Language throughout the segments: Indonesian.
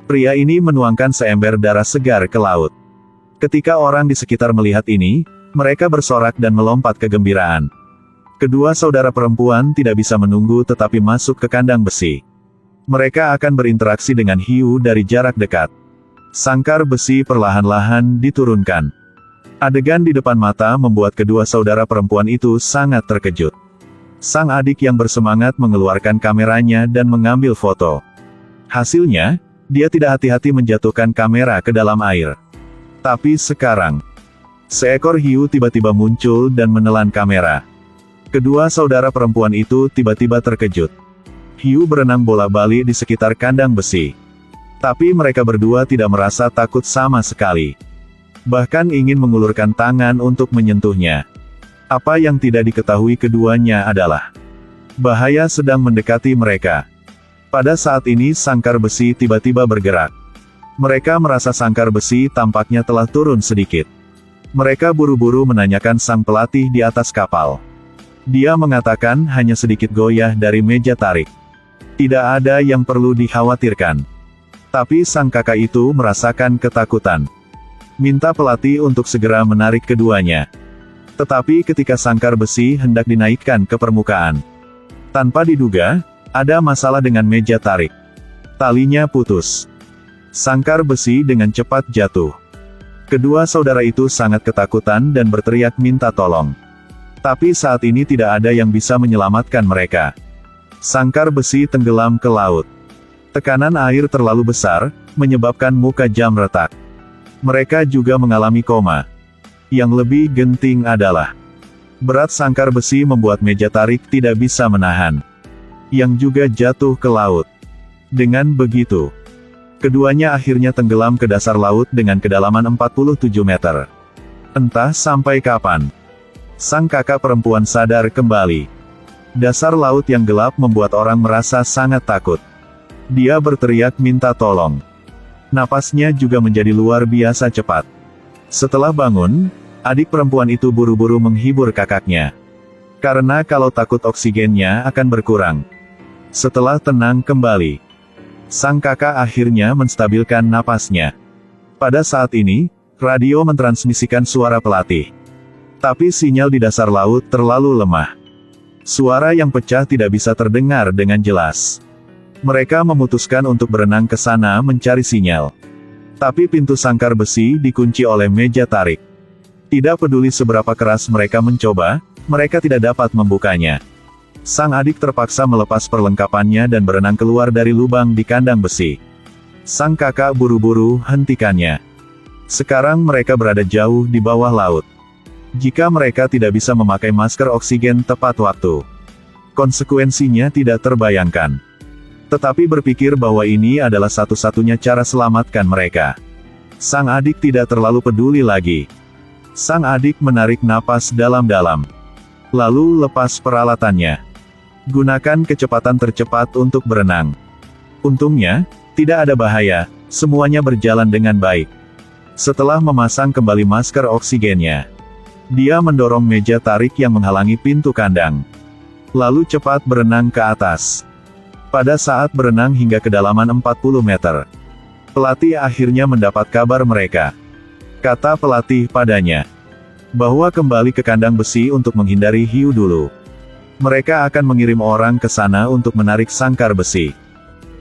Pria ini menuangkan seember darah segar ke laut. Ketika orang di sekitar melihat ini, mereka bersorak dan melompat kegembiraan. Kedua saudara perempuan tidak bisa menunggu tetapi masuk ke kandang besi. Mereka akan berinteraksi dengan hiu dari jarak dekat. Sangkar besi perlahan-lahan diturunkan. Adegan di depan mata membuat kedua saudara perempuan itu sangat terkejut. Sang adik yang bersemangat mengeluarkan kameranya dan mengambil foto. Hasilnya, dia tidak hati-hati menjatuhkan kamera ke dalam air. Tapi sekarang, seekor hiu tiba-tiba muncul dan menelan kamera. Kedua saudara perempuan itu tiba-tiba terkejut. Hiu berenang bola-balik di sekitar kandang besi. Tapi mereka berdua tidak merasa takut sama sekali. Bahkan ingin mengulurkan tangan untuk menyentuhnya. Apa yang tidak diketahui keduanya adalah bahaya sedang mendekati mereka. Pada saat ini sangkar besi tiba-tiba bergerak. Mereka merasa sangkar besi tampaknya telah turun sedikit. Mereka buru-buru menanyakan sang pelatih di atas kapal. Dia mengatakan hanya sedikit goyah dari meja tarik. Tidak ada yang perlu dikhawatirkan. Tapi sang kakak itu merasakan ketakutan. Minta pelatih untuk segera menarik keduanya. Tetapi ketika sangkar besi hendak dinaikkan ke permukaan, tanpa diduga, ada masalah dengan meja tarik. Talinya putus. Sangkar besi dengan cepat jatuh. Kedua saudara itu sangat ketakutan dan berteriak minta tolong. Tapi saat ini tidak ada yang bisa menyelamatkan mereka. Sangkar besi tenggelam ke laut. Tekanan air terlalu besar, menyebabkan muka jam retak. Mereka juga mengalami koma. Yang lebih genting adalah, berat sangkar besi membuat meja tarik tidak bisa menahan. Yang juga jatuh ke laut. Dengan begitu, keduanya akhirnya tenggelam ke dasar laut dengan kedalaman 47 meter. Entah sampai kapan. Sang kakak perempuan sadar kembali. Dasar laut yang gelap membuat orang merasa sangat takut. Dia berteriak minta tolong. Napasnya juga menjadi luar biasa cepat. Setelah bangun, adik perempuan itu buru-buru menghibur kakaknya. Karena kalau takut oksigennya akan berkurang. Setelah tenang kembali, sang kakak akhirnya menstabilkan napasnya. Pada saat ini, radio mentransmisikan suara pelatih. Tapi sinyal di dasar laut terlalu lemah. Suara yang pecah tidak bisa terdengar dengan jelas. Mereka memutuskan untuk berenang ke sana mencari sinyal. Tapi pintu sangkar besi dikunci oleh meja tarik. Tidak peduli seberapa keras mereka mencoba, mereka tidak dapat membukanya. Sang adik terpaksa melepas perlengkapannya dan berenang keluar dari lubang di kandang besi. Sang kakak buru-buru hentikannya. Sekarang mereka berada jauh di bawah laut. Jika mereka tidak bisa memakai masker oksigen tepat waktu, konsekuensinya tidak terbayangkan. Tetapi berpikir bahwa ini adalah satu-satunya cara selamatkan mereka. Sang adik tidak terlalu peduli lagi. Sang adik menarik napas dalam-dalam. Lalu lepas peralatannya. Gunakan kecepatan tercepat untuk berenang. Untungnya, tidak ada bahaya, semuanya berjalan dengan baik. Setelah memasang kembali masker oksigennya, dia mendorong meja tarik yang menghalangi pintu kandang. Lalu cepat berenang ke atas. Pada saat berenang hingga kedalaman 40 meter, pelatih akhirnya mendapat kabar mereka. Kata pelatih padanya, bahwa kembali ke kandang besi untuk menghindari hiu dulu. Mereka akan mengirim orang ke sana untuk menarik sangkar besi.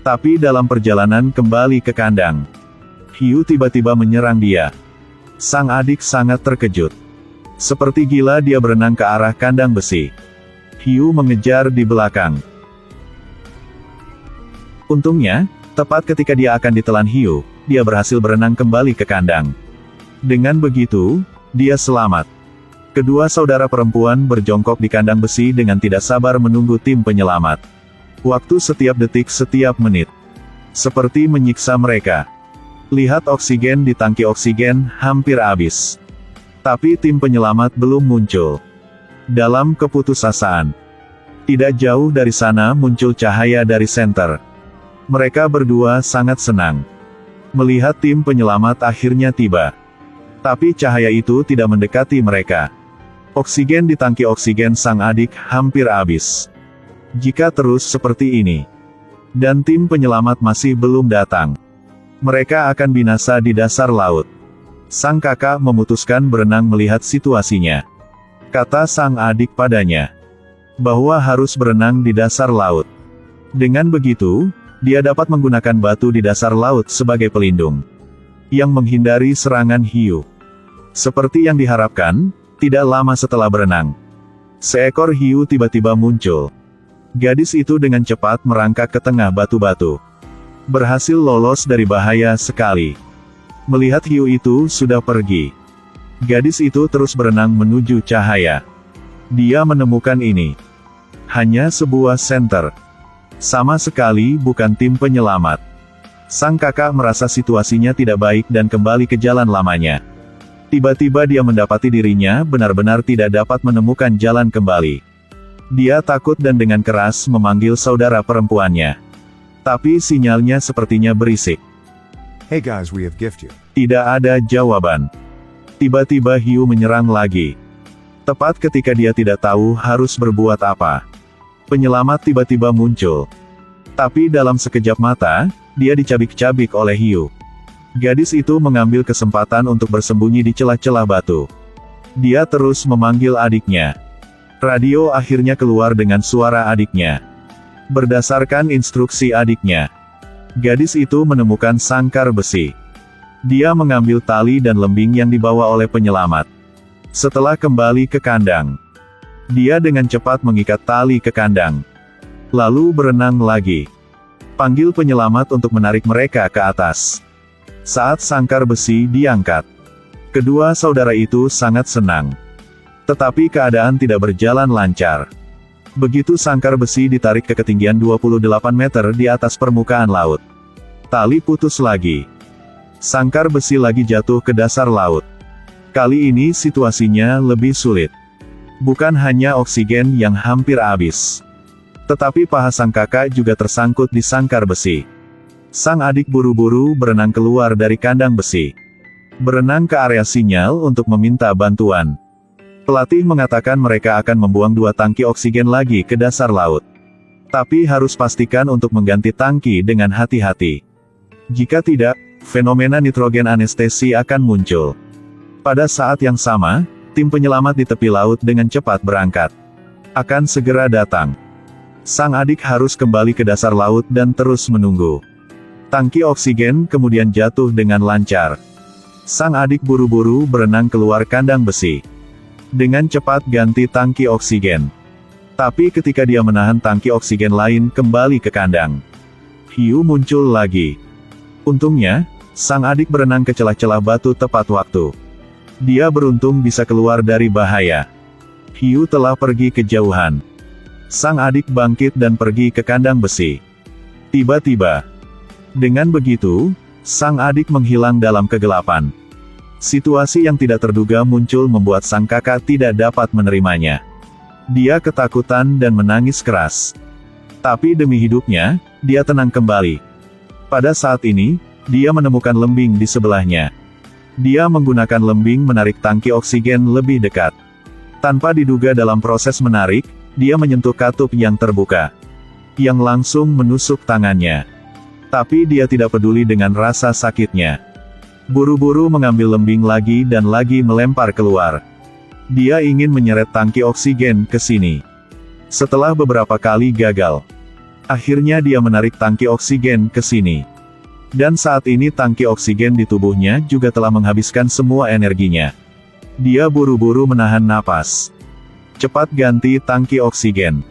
Tapi dalam perjalanan kembali ke kandang, hiu tiba-tiba menyerang dia. Sang adik sangat terkejut. Seperti gila dia berenang ke arah kandang besi. Hiu mengejar di belakang. Untungnya, tepat ketika dia akan ditelan hiu, dia berhasil berenang kembali ke kandang. Dengan begitu, dia selamat. Kedua saudara perempuan berjongkok di kandang besi dengan tidak sabar menunggu tim penyelamat. Waktu setiap detik setiap menit. Seperti menyiksa mereka. Lihat oksigen di tangki oksigen, hampir habis. Tapi tim penyelamat belum muncul. Dalam keputusasaan. Tidak jauh dari sana muncul cahaya dari senter. Mereka berdua sangat senang. Melihat tim penyelamat akhirnya tiba. Tapi cahaya itu tidak mendekati mereka. Oksigen di tangki oksigen sang adik hampir habis. Jika terus seperti ini, Dan tim penyelamat masih belum datang. Mereka akan binasa di dasar laut. Sang kakak memutuskan berenang melihat situasinya. Kata sang adik padanya, bahwa harus berenang di dasar laut. Dengan begitu, dia dapat menggunakan batu di dasar laut sebagai pelindung, yang menghindari serangan hiu. Seperti yang diharapkan, tidak lama setelah berenang, seekor hiu tiba-tiba muncul. Gadis itu dengan cepat merangkak ke tengah batu-batu. Berhasil lolos dari bahaya sekali. Melihat hiu itu sudah pergi, gadis itu terus berenang menuju cahaya. Dia menemukan ini hanya sebuah senter. Sama sekali bukan tim penyelamat. Sang kakak merasa situasinya tidak baik dan kembali ke jalan lamanya. Tiba-tiba dia mendapati dirinya benar-benar tidak dapat menemukan jalan kembali. Dia takut dan dengan keras memanggil saudara perempuannya. Tapi sinyalnya sepertinya berisik. Hey guys, we have gift you. Tidak ada jawaban. Tiba-tiba hiu menyerang lagi. Tepat ketika dia tidak tahu harus berbuat apa, penyelamat tiba-tiba muncul. Tapi dalam sekejap mata, dia dicabik-cabik oleh hiu. Gadis itu mengambil kesempatan untuk bersembunyi di celah-celah batu. Dia terus memanggil adiknya. Radio akhirnya keluar dengan suara adiknya. Berdasarkan instruksi adiknya, gadis itu menemukan sangkar besi. Dia mengambil tali dan lembing yang dibawa oleh penyelamat. Setelah kembali ke kandang, dia dengan cepat mengikat tali ke kandang. Lalu berenang lagi. Panggil penyelamat untuk menarik mereka ke atas. Saat sangkar besi diangkat, kedua saudara itu sangat senang. Tetapi keadaan tidak berjalan lancar. Begitu sangkar besi ditarik ke ketinggian 28 meter di atas permukaan laut, tali putus lagi. Sangkar besi lagi jatuh ke dasar laut. Kali ini situasinya lebih sulit. Bukan hanya oksigen yang hampir habis, tetapi paha sang kakak juga tersangkut di sangkar besi. Sang adik buru-buru berenang keluar dari kandang besi. Berenang ke area sinyal untuk meminta bantuan. Pelatih mengatakan mereka akan membuang 2 tangki oksigen lagi ke dasar laut. Tapi harus pastikan untuk mengganti tangki dengan hati-hati. Jika tidak, fenomena nitrogen anestesi akan muncul. Pada saat yang sama, tim penyelamat di tepi laut dengan cepat berangkat. Akan segera datang. Sang adik harus kembali ke dasar laut dan terus menunggu. Tangki oksigen kemudian jatuh dengan lancar. Sang adik buru-buru berenang keluar kandang besi. Dengan cepat ganti tangki oksigen. Tapi ketika dia menahan tangki oksigen lain kembali ke kandang, hiu muncul lagi. Untungnya, sang adik berenang ke celah-celah batu tepat waktu. Dia beruntung bisa keluar dari bahaya. Hiu telah pergi kejauhan. Sang adik bangkit dan pergi ke kandang besi. Tiba-tiba, dengan begitu, sang adik menghilang dalam kegelapan. Situasi yang tidak terduga muncul membuat sang kakak tidak dapat menerimanya. Dia ketakutan dan menangis keras. Tapi demi hidupnya, dia tenang kembali. Pada saat ini, dia menemukan lembing di sebelahnya. Dia menggunakan lembing menarik tangki oksigen lebih dekat. Tanpa diduga dalam proses menarik, dia menyentuh katup yang terbuka, yang langsung menusuk tangannya. Tapi dia tidak peduli dengan rasa sakitnya. Buru-buru mengambil lembing lagi dan lagi melempar keluar. Dia ingin menyeret tangki oksigen ke sini. Setelah beberapa kali gagal, akhirnya dia menarik tangki oksigen ke sini. Dan saat ini tangki oksigen di tubuhnya juga telah menghabiskan semua energinya. Dia buru-buru menahan napas. Cepat ganti tangki oksigen.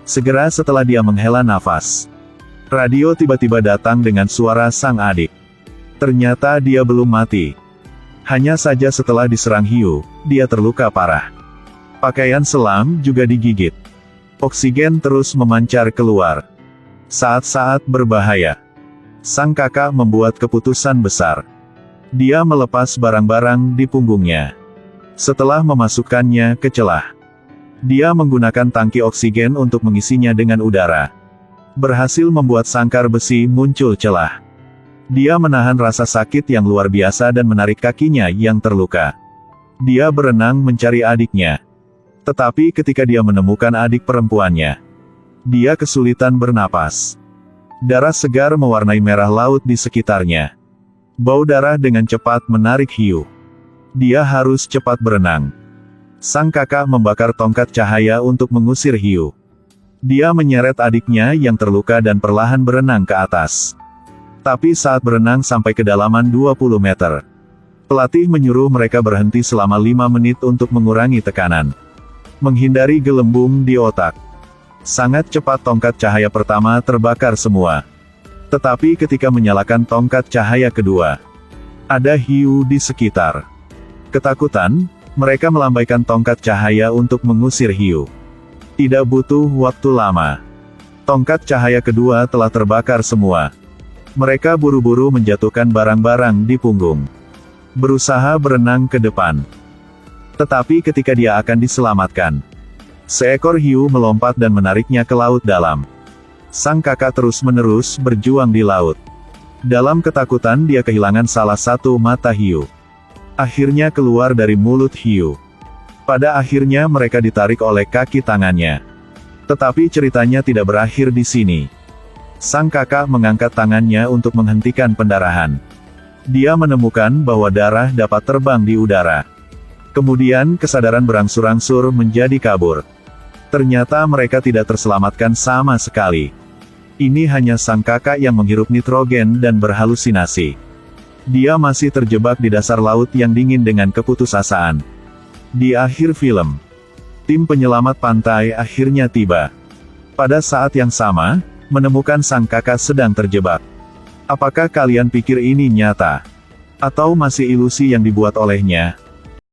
Segera setelah dia menghela nafas, radio tiba-tiba datang dengan suara sang adik. Ternyata dia belum mati. Hanya saja setelah diserang hiu, dia terluka parah. Pakaian selam juga digigit. Oksigen terus memancar keluar. Saat-saat berbahaya, sang kakak membuat keputusan besar. Dia melepas barang-barang di punggungnya. Setelah memasukkannya ke celah, dia menggunakan tangki oksigen untuk mengisinya dengan udara. Berhasil membuat sangkar besi muncul celah. Dia menahan rasa sakit yang luar biasa dan menarik kakinya yang terluka. Dia berenang mencari adiknya. Tetapi ketika dia menemukan adik perempuannya, dia kesulitan bernapas. Darah segar mewarnai merah laut di sekitarnya. Bau darah dengan cepat menarik hiu. Dia harus cepat berenang. Sang kakak membakar tongkat cahaya untuk mengusir hiu. Dia menyeret adiknya yang terluka dan perlahan berenang ke atas. Tapi saat berenang sampai kedalaman 20 meter, pelatih menyuruh mereka berhenti selama 5 menit untuk mengurangi tekanan. Menghindari gelembung di otak. Sangat cepat tongkat cahaya pertama terbakar semua. Tetapi ketika menyalakan tongkat cahaya kedua, ada hiu di sekitar. Ketakutan, mereka melambaikan tongkat cahaya untuk mengusir hiu. Tidak butuh waktu lama. Tongkat cahaya kedua telah terbakar semua. Mereka buru-buru menjatuhkan barang-barang di punggung. Berusaha berenang ke depan. Tetapi ketika dia akan diselamatkan, seekor hiu melompat dan menariknya ke laut dalam. Sang kakak terus-menerus berjuang di laut. Dalam ketakutan dia kehilangan salah satu mata hiu. Akhirnya keluar dari mulut hiu. Pada akhirnya mereka ditarik oleh kaki tangannya. Tetapi ceritanya tidak berakhir di sini. Sang kakak mengangkat tangannya untuk menghentikan pendarahan. Dia menemukan bahwa darah dapat terbang di udara. Kemudian kesadaran berangsur-angsur menjadi kabur. Ternyata mereka tidak terselamatkan sama sekali. Ini hanya sang kakak yang menghirup nitrogen dan berhalusinasi. Dia masih terjebak di dasar laut yang dingin dengan keputusasaan. Di akhir film, tim penyelamat pantai akhirnya tiba. Pada saat yang sama, menemukan sang kakak sedang terjebak. Apakah kalian pikir ini nyata? Atau masih ilusi yang dibuat olehnya?